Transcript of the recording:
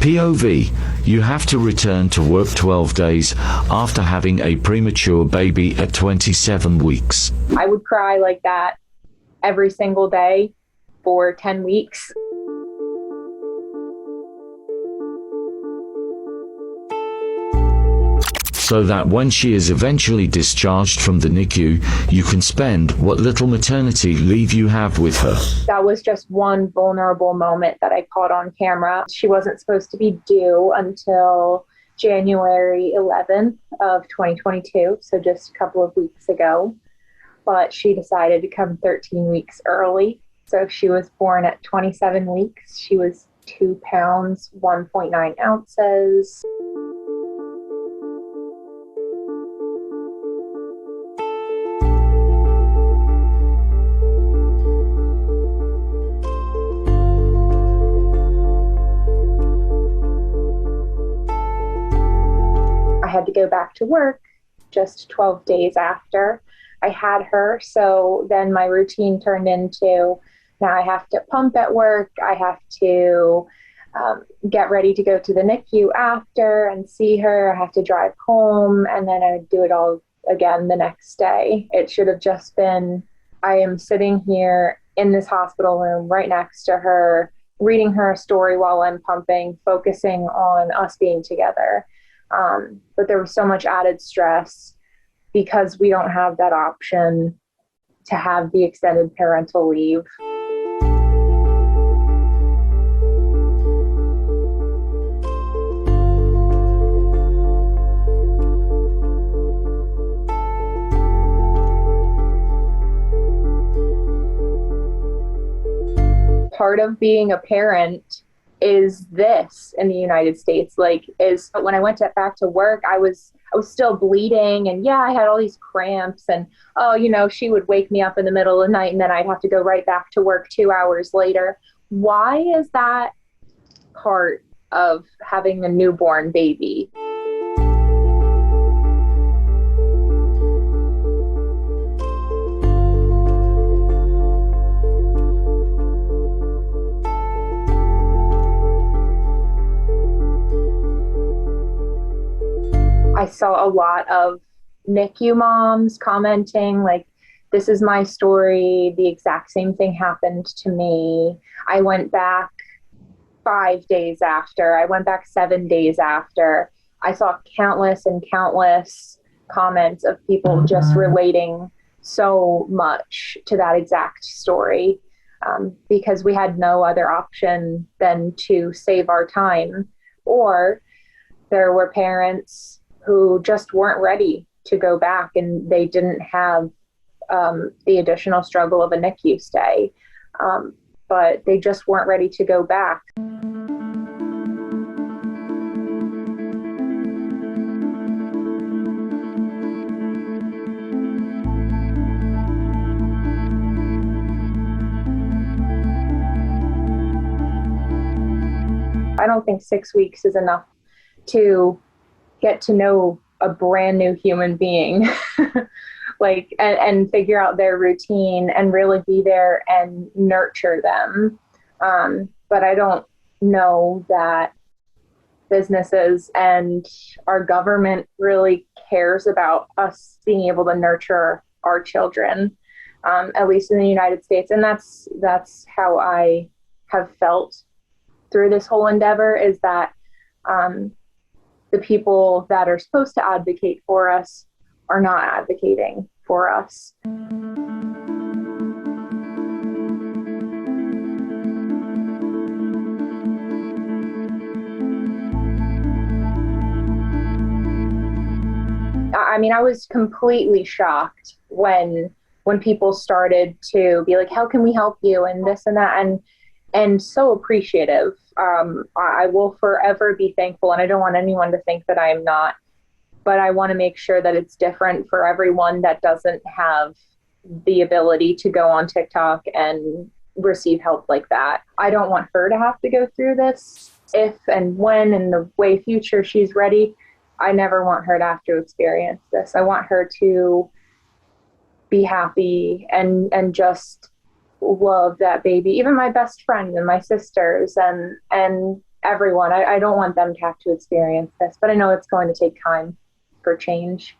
POV, you have to return to work 12 days after having a premature baby at 27 weeks. I would cry like that every single day for 10 weeks. So that when she is eventually discharged from the NICU, you can spend what little maternity leave you have with her. That was just one vulnerable moment that I caught on camera. She wasn't supposed to be due until January 11th of 2022, so just a couple of weeks ago. But she decided to come 13 weeks early. So she was born at 27 weeks. She was 2 pounds, 1.9 ounces. I had to go back to work just 12 days after I had her. So then my routine turned into, now I have to pump at work. I have to get ready to go to the NICU after and see her. I have to drive home, and then I would do it all again the next day. It should have just been, I am sitting here in this hospital room right next to her, reading her a story while I'm pumping, focusing on us being together. But there was so much added stress because we don't have that option to have the extended parental leave. Part of being a parent is this in the United States, is when I went back to work, I was still bleeding, and I had all these cramps, and she would wake me up in the middle of the night, and then I'd have to go right back to work 2 hours later. Why is that part of having a newborn baby? I saw a lot of NICU moms commenting this is my story. The exact same thing happened to me. I went back 5 days after. I went back 7 days after. I saw countless and countless comments of people just relating so much to that exact story because we had no other option than to save our time. Or there were parents who just weren't ready to go back, and they didn't have the additional struggle of a NICU stay, but they just weren't ready to go back. I don't think 6 weeks is enough to get to know a brand new human being, and figure out their routine and really be there and nurture them. But I don't know that businesses and our government really cares about us being able to nurture our children, at least in the United States. And that's how I have felt through this whole endeavor, is that the people that are supposed to advocate for us are not advocating for us. I mean, I was completely shocked when people started to be like, how can we help you, and this and that, and so appreciative. I will forever be thankful, and I don't want anyone to think that I am not, but I want to make sure that it's different for everyone that doesn't have the ability to go on TikTok and receive help like that. I don't want her to have to go through this. If and when in the way future she's ready, I never want her to have to experience this. I want her to be happy and just love that baby. Even my best friend and my sisters and everyone. I don't want them to have to experience this, but I know it's going to take time for change.